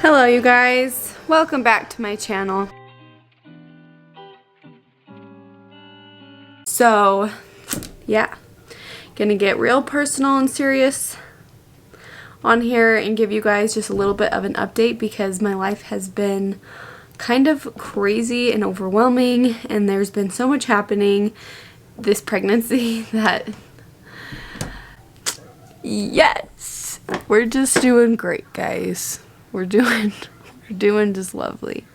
Hello you guys, welcome back to my channel. So yeah, gonna get real personal and serious on here and give you guys just a little bit of an update because my life has been kind of crazy and overwhelming and there's been so much happening this pregnancy that yes, we're just doing great, guys. We're doing just lovely.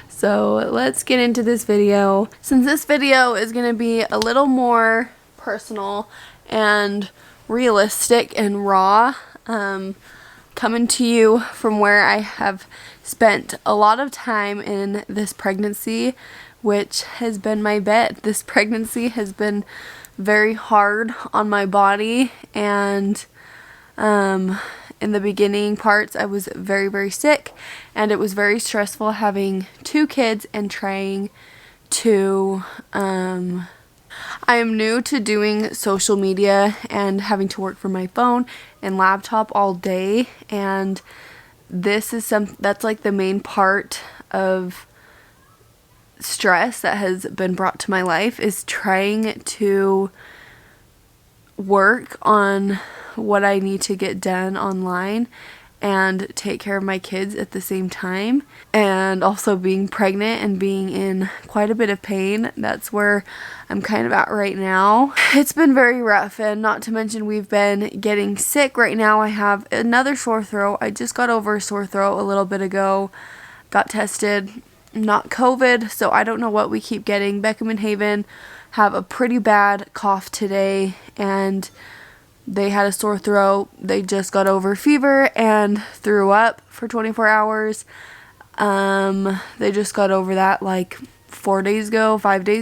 So let's get into this video. Since this video is going to be a little more personal and realistic and raw, coming to you from where I have spent a lot of time in this pregnancy, which has been my bed. This pregnancy has been very hard on my body, and in the beginning parts I was very sick, and it was very stressful having 2 kids and trying to I am new to doing social media and having to work from my phone and laptop all day, and this is that's like the main part of stress that has been brought to my life, is trying to work on what I need to get done online and take care of my kids at the same time, and also being pregnant and being in quite a bit of pain. That's where I'm kind of at right now. It's been very rough, and not to mention we've been getting sick. Right now I have another sore throat. I just got over a sore throat a little bit ago, got tested, not COVID, so I don't know what we keep getting. Beckham and Haven have a pretty bad cough today, and they had a sore throat. They just got over fever and threw up for 24 hours. They just got over that like 5 days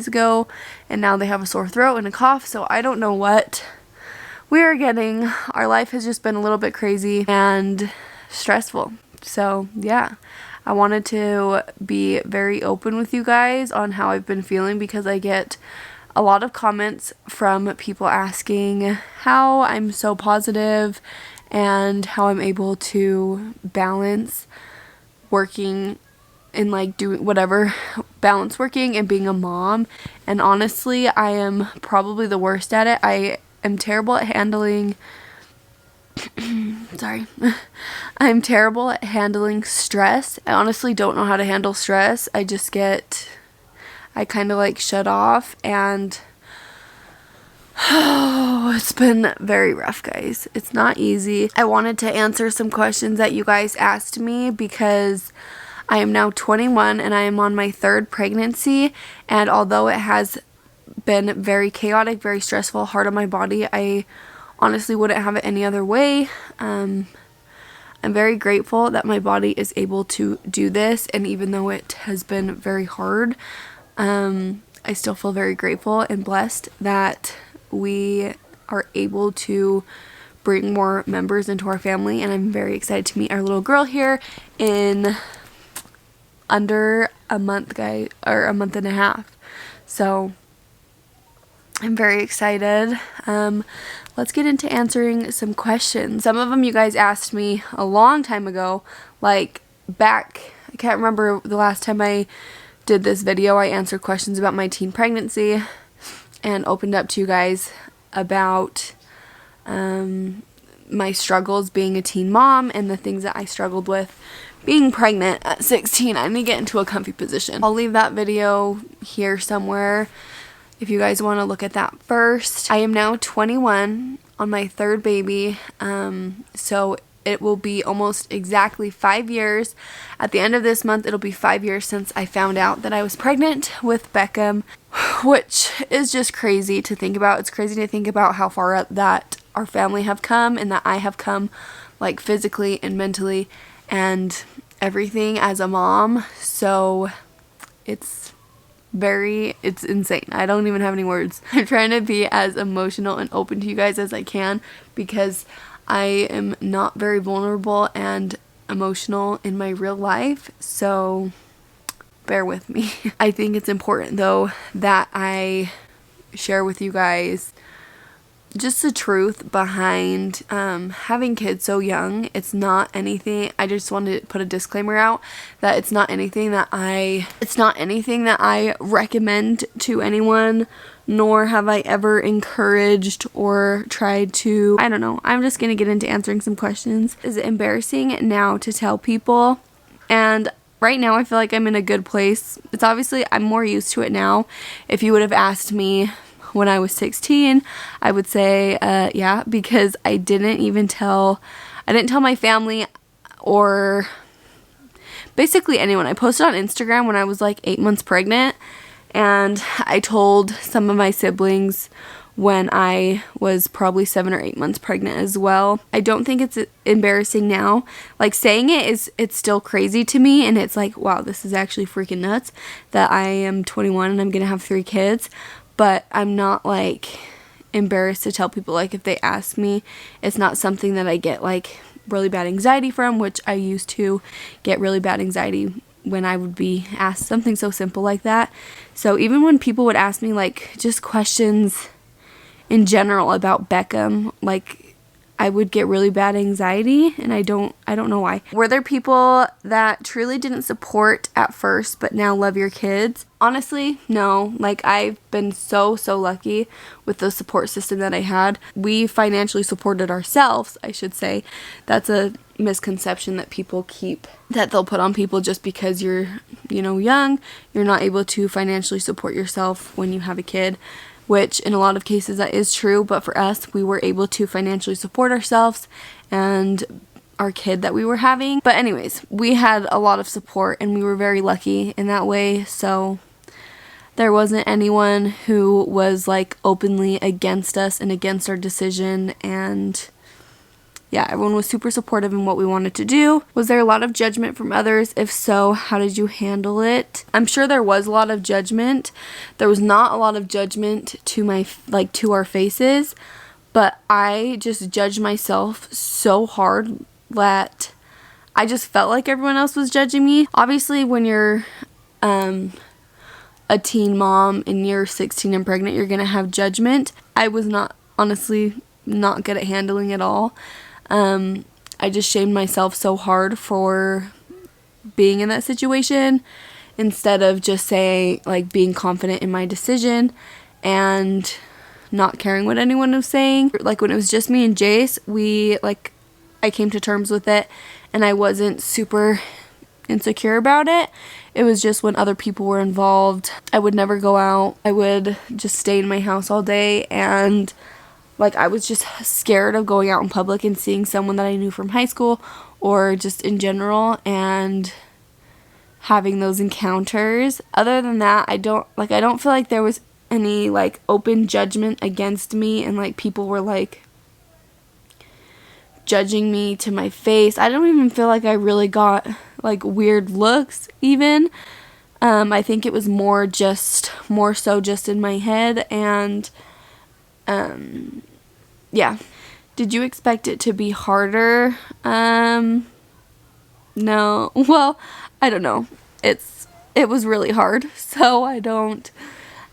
ago, and now they have a sore throat and a cough, so I don't know what we are getting. Our life has just been a little bit crazy and stressful. So yeah, I wanted to be very open with you guys on how I've been feeling, because I get a lot of comments from people asking how I'm so positive and how I'm able to balance working and like doing whatever, balance working and being a mom. And honestly, I am probably the worst at it. I am terrible at handling sorry. I'm terrible at handling stress. I honestly don't know how to handle stress. I kind of like shut off, and it's been very rough, guys. It's not easy. I wanted to answer some questions that you guys asked me because I am now 21 and I am on my 3rd pregnancy, and although it has been very chaotic, very stressful, hard on my body, I honestly wouldn't have it any other way. I'm very grateful that my body is able to do this, and even though it has been very hard, I still feel very grateful and blessed that we are able to bring more members into our family, and I'm very excited to meet our little girl here in under a month, or a month and a half. So I'm very excited. Let's get into answering some questions. Some of them you guys asked me a long time ago, like back, I can't remember the last time I did this video. I answered questions about my teen pregnancy and opened up to you guys about my struggles being a teen mom and the things that I struggled with being pregnant at 16. I'm gonna get into a comfy position. I'll leave that video here somewhere if you guys want to look at that first. I am now 21 on my 3rd baby, so it will be almost exactly 5 years. At the end of this month, it'll be 5 years since I found out that I was pregnant with Beckham, which is just crazy to think about. It's crazy to think about how far that our family have come, and that I have come, like physically and mentally and everything as a mom. So it's insane. I don't even have any words. I'm trying to be as emotional and open to you guys as I can, because I am not very vulnerable and emotional in my real life, so bear with me. I think it's important though that I share with you guys just the truth behind having kids so young. It's not anything, I just wanted to put a disclaimer out that it's not anything that I recommend to anyone, nor have I ever encouraged or tried to, I don't know. I'm just gonna get into answering some questions. Is it embarrassing now to tell people? And right now I feel like I'm in a good place. It's obviously, I'm more used to it now. If you would have asked me when I was 16, I would say yeah, because I didn't tell my family or basically anyone. I posted on Instagram when I was like 8 months pregnant, and I told some of my siblings when I was probably 7 or 8 months pregnant as well. I don't think it's embarrassing now. Like, saying it's still crazy to me, and it's like, wow, this is actually freaking nuts that I am 21 and I'm gonna have 3 kids. But I'm not like embarrassed to tell people. Like, if they ask me, it's not something that I get like really bad anxiety from, which I used to get really bad anxiety when I would be asked something so simple like that. So even when people would ask me like just questions in general about Beckham, like, I would get really bad anxiety, and I don't know why. Were there people that truly didn't support at first but now love your kids? Honestly, no. Like, I've been so lucky with the support system that I had. We financially supported ourselves, I should say. That's a misconception that people keep, that they'll put on people just because you're, young. You're not able to financially support yourself when you have a kid, which in a lot of cases that is true, but for us, we were able to financially support ourselves and our kid that we were having. But anyways, we had a lot of support, and we were very lucky in that way. So there wasn't anyone who was like openly against us and against our decision, and yeah, everyone was super supportive in what we wanted to do. Was there a lot of judgment from others? If so, how did you handle it? I'm sure there was a lot of judgment. There was not a lot of judgment to our faces, but I just judged myself so hard that I just felt like everyone else was judging me. Obviously, when you're a teen mom and you're 16 and pregnant, you're gonna have judgment. I was honestly not good at handling it all. I just shamed myself so hard for being in that situation, instead of just being confident in my decision and not caring what anyone was saying. Like, when it was just me and Jace, I came to terms with it, and I wasn't super insecure about it. It was just when other people were involved, I would never go out. I would just stay in my house all day, and I was just scared of going out in public and seeing someone that I knew from high school or just in general and having those encounters. Other than that, I don't feel like there was any open judgment against me, and people were judging me to my face. I don't even feel like I really got weird looks even. I think it was more so just in my head, and yeah. Did you expect it to be harder? No. Well, I don't know. It was really hard, so I don't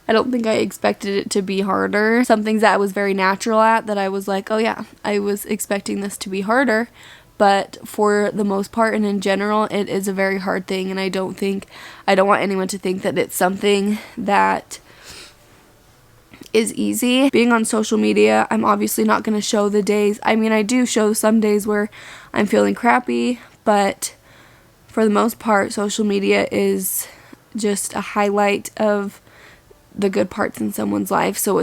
think I expected it to be harder. Some things that I was very natural at, that I was like, oh yeah, I was expecting this to be harder. But for the most part and in general, it is a very hard thing, and I don't want anyone to think that it's something that is easy. Being on social media, I'm obviously not going to show the days. I mean, I do show some days where I'm feeling crappy, but for the most part, social media is just a highlight of the good parts in someone's life. So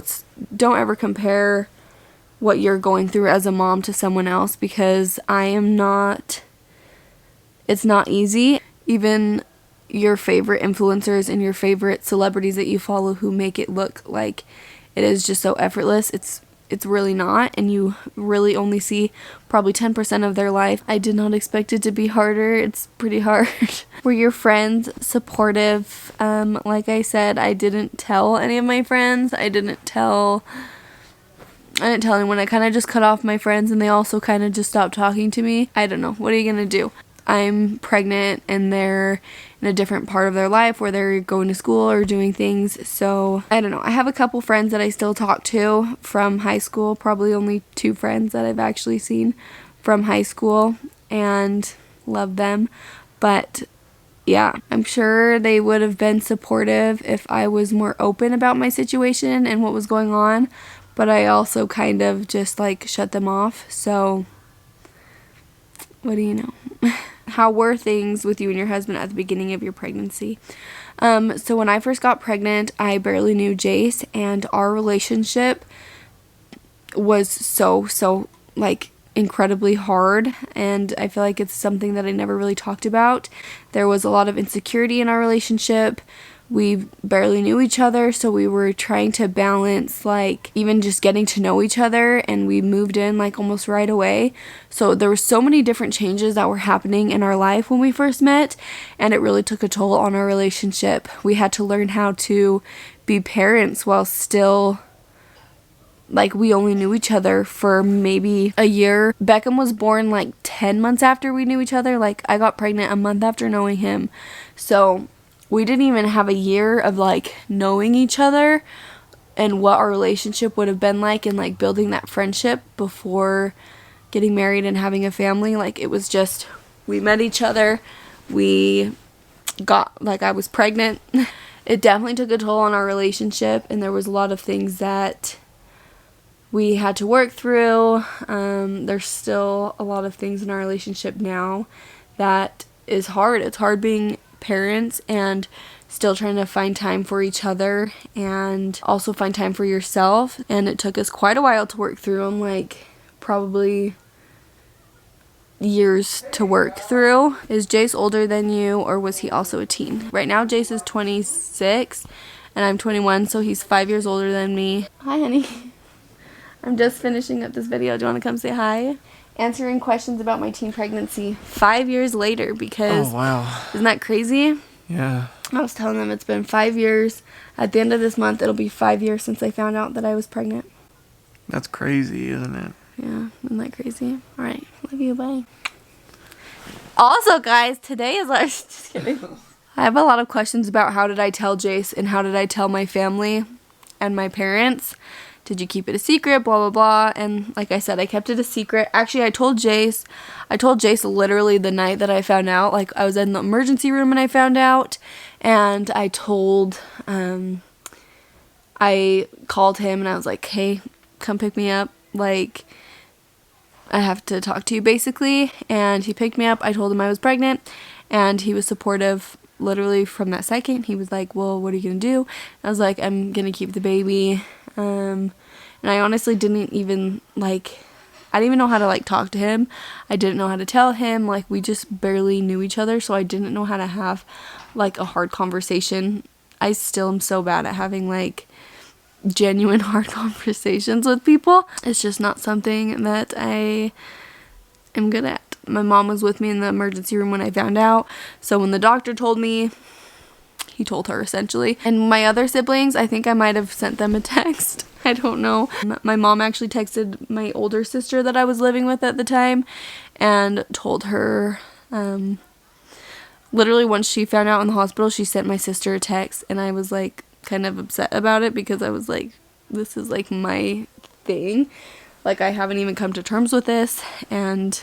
don't ever compare what you're going through as a mom to someone else, because it's not easy. Even your favorite influencers and your favorite celebrities that you follow who make it look like it is just so effortless, it's really not, and you really only see probably 10% of their life. I did not expect it to be harder. It's pretty hard. Were your friends supportive? Like I said, I didn't tell any of my friends. I didn't tell anyone. I kind of just cut off my friends, and they also kind of just stopped talking to me. I don't know. What are you gonna do? I'm pregnant and they're in a different part of their life where they're going to school or doing things. So I don't know. I have a couple friends that I still talk to from high school, probably only 2 friends that I've actually seen from high school, and love them. But yeah, I'm sure they would have been supportive if I was more open about my situation and what was going on, but I also kind of just like shut them off. So what do you know? How were things with you and your husband at the beginning of your pregnancy? So when I first got pregnant, I barely knew Jace, and our relationship was so like incredibly hard, and I feel like it's something that I never really talked about. There was a lot of insecurity in our relationship. We barely knew each other, so we were trying to balance like even just getting to know each other, and we moved in like almost right away. So there were so many different changes that were happening in our life when we first met, and it really took a toll on our relationship. We had to learn how to be parents while still like we only knew each other for maybe a year. Beckham was born like 10 months after we knew each other. Like I got pregnant a month after knowing him. So we didn't even have a year of like knowing each other and what our relationship would have been like, and like building that friendship before getting married and having a family. Like it was just, we met each other, we got, like I was pregnant. It definitely took a toll on our relationship, and there was a lot of things that we had to work through. There's still a lot of things in our relationship now that is hard. It's hard being parents and still trying to find time for each other and also find time for yourself. And it took us quite a while to work through them, like probably years to work through. Is Jace older than you, or was he also a teen? Right now Jace is 26 and I'm 21, so he's 5 years older than me. Hi, honey. I'm just finishing up this video. Do you want to come say hi? Answering questions about my teen pregnancy 5 years later, because oh wow, isn't that crazy? Yeah. I was telling them it's been 5 years. At the end of this month, it'll be 5 years since I found out that I was pregnant. That's crazy, isn't it? Yeah, isn't that crazy? All right, love you, bye. Also, guys, today is like, just kidding. I have a lot of questions about how did I tell Jace and how did I tell my family and my parents. Did you keep it a secret, blah, blah, blah. And like I said, I kept it a secret. Actually, I told Jace literally the night that I found out. Like, I was in the emergency room and I found out. And I called him and I was like, hey, come pick me up. Like, I have to talk to you, basically. And he picked me up. I told him I was pregnant. And he was supportive literally from that second. He was like, well, what are you going to do? I was like, I'm going to keep the baby. And I honestly didn't even, like, I didn't even know how to, like, talk to him. I didn't know how to tell him. Like, we just barely knew each other, so I didn't know how to have, like, a hard conversation. I still am so bad at having, like, genuine hard conversations with people. It's just not something that I am good at. My mom was with me in the emergency room when I found out, so when the doctor told me, he told her, essentially. And my other siblings, I think I might have sent them a text. I don't know. My mom actually texted my older sister that I was living with at the time and told her, literally once she found out in the hospital, she sent my sister a text, and I was like kind of upset about it because I was like, this is like my thing. Like, I haven't even come to terms with this, and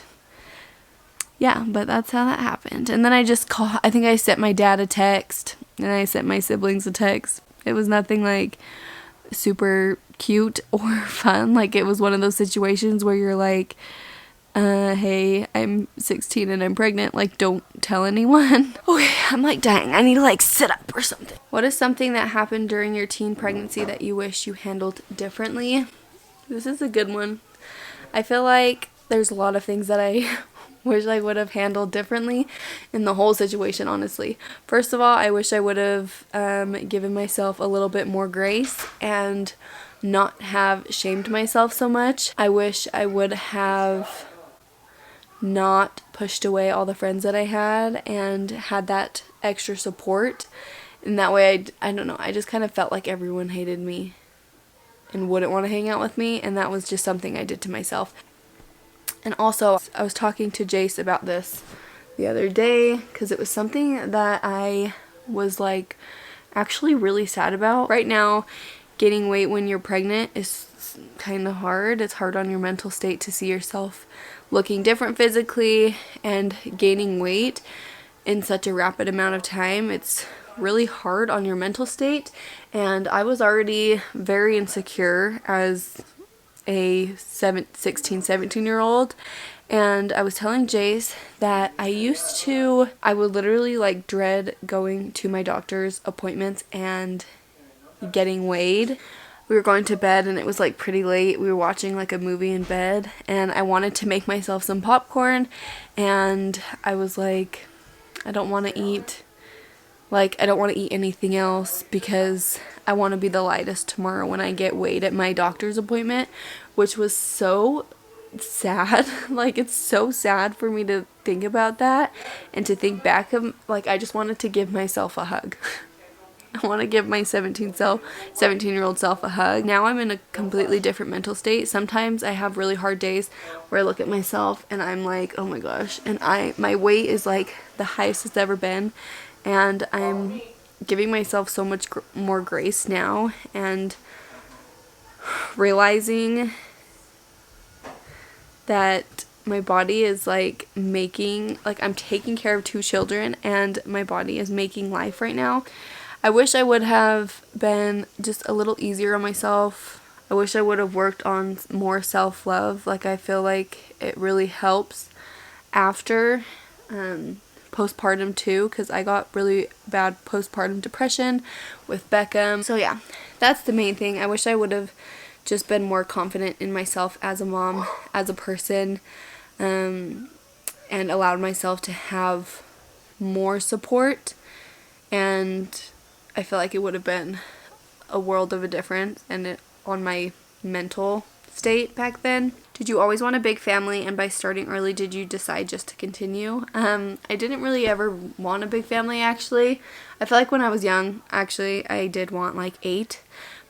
yeah, but that's how that happened. And then I think I sent my dad a text, and I sent my siblings a text. It was nothing like super cute or fun. Like, it was one of those situations where you're like, hey, I'm 16 and I'm pregnant. Like, don't tell anyone. Okay, I'm like dying. I need to like sit up or something. What is something that happened during your teen pregnancy that you wish you handled differently? This is a good one. I feel like there's a lot of things that I wish I would have handled differently in the whole situation, honestly. First of all, I wish I would have given myself a little bit more grace and not have shamed myself so much. I wish I would have not pushed away all the friends that I had and had that extra support. And that way, I don't know, I just kind of felt like everyone hated me and wouldn't want to hang out with me, and that was just something I did to myself. And also, I was talking to Jace about this the other day because it was something that I was like actually really sad about. Right now, gaining weight when you're pregnant is kind of hard. It's hard on your mental state to see yourself looking different physically and gaining weight in such a rapid amount of time. It's really hard on your mental state, and I was already very insecure as a 16, 17-year-old. And I was telling Jace that I would literally like dread going to my doctor's appointments and getting weighed. We were going to bed and it was like pretty late. We were watching like a movie in bed and I wanted to make myself some popcorn, and I was like, I don't want to eat anything else because I want to be the lightest tomorrow when I get weighed at my doctor's appointment, which was so sad. Like, it's so sad for me to think about that and to think back of, like, I just wanted to give myself a hug. I want to give my 17-year-old self a hug. Now I'm in a completely different mental state. Sometimes I have really hard days where I look at myself and I'm like, oh my gosh. And my weight is like the highest it's ever been. And I'm giving myself so much more grace now and realizing that my body is like I'm taking care of 2 children and my body is making life right now. I wish I would have been just a little easier on myself. I wish I would have worked on more self-love. Like, I feel like it really helps after postpartum too, because I got really bad postpartum depression with Beckham. So yeah, that's the main thing. I wish I would have just been more confident in myself as a mom, as a person, and allowed myself to have more support. And I feel like it would have been a world of a difference on my mental state back then. Did you always want a big family, and by starting early did you decide just to continue? I didn't really ever want a big family, actually. I feel like when I was young, actually, I did want like 8,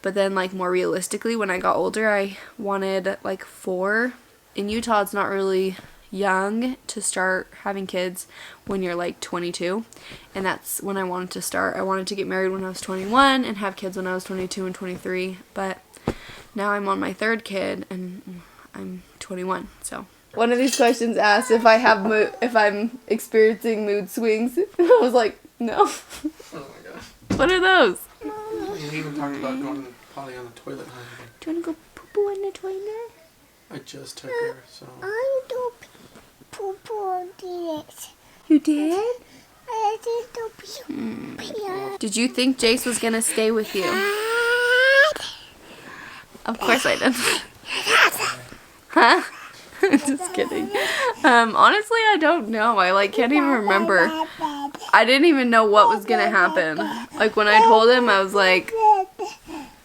but then like more realistically when I got older I wanted like 4. In Utah it's not really young to start having kids when you're like 22, and that's when I wanted to start. I wanted to get married when I was 21 and have kids when I was 22 and 23, but now I'm on my 3rd kid and I'm 21. So one of these questions asked if I'm experiencing mood swings. I was like, no. Oh my gosh. What are those? We even talked about going potty on the toilet. Do you want to go poo-poo in the toilet? I just took her, so. I do poo-poo on this. You did? I did do pee. Did you think Jace was gonna stay with you? Of course I did. Huh? Just kidding. Honestly, I don't know. I can't even remember. I didn't even know what was gonna happen. Like, when I told him, I was like,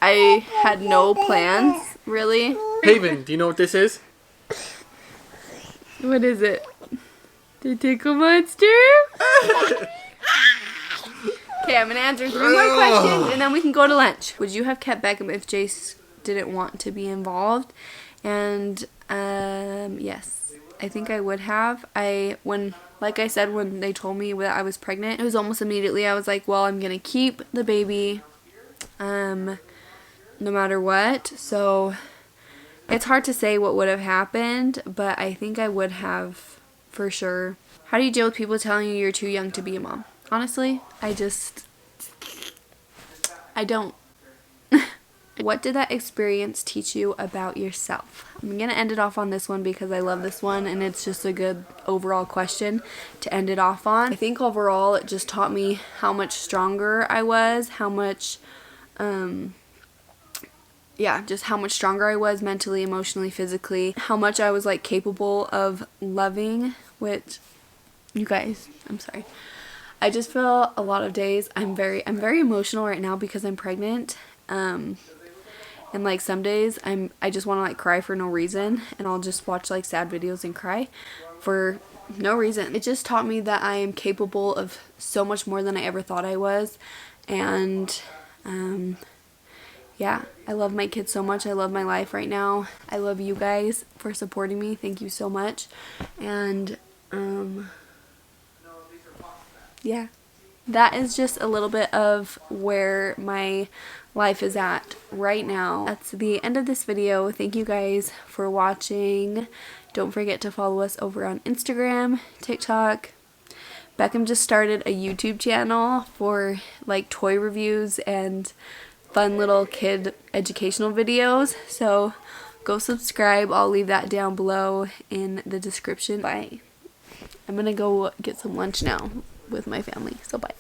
I had no plans, really. Haven, do you know what this is? What is it? The tickle monster? Okay, I'm gonna answer 3 more questions and then we can go to lunch. Would you have kept Beckham if Jace didn't want to be involved? And yes, I think I would have. Like I said, when they told me that I was pregnant, it was almost immediately I was like, well, I'm gonna keep the baby no matter what. So it's hard to say what would have happened, but I think I would have for sure. How do you deal with people telling you you're too young to be a mom? Honestly, I don't. What did that experience teach you about yourself? I'm going to end it off on this one because I love this one and it's just a good overall question to end it off on. I think overall it just taught me how much stronger I was, how much, just how much stronger I was mentally, emotionally, physically, how much I was like capable of loving, which, you guys, I'm sorry. I just feel a lot of days I'm very emotional right now because I'm pregnant. And like some days I just want to like cry for no reason, and I'll just watch like sad videos and cry for no reason. It just taught me that I am capable of so much more than I ever thought I was. And yeah, I love my kids so much. I love my life right now. I love you guys for supporting me. Thank you so much. And yeah, that is just a little bit of where my life is at right now. That's the end of this video. Thank you guys for watching. Don't forget to follow us over on Instagram, TikTok. Beckham just started a YouTube channel for like toy reviews and fun little kid educational videos. So go subscribe. I'll leave that down below in the description. Bye. I'm gonna go get some lunch now with my family. So bye.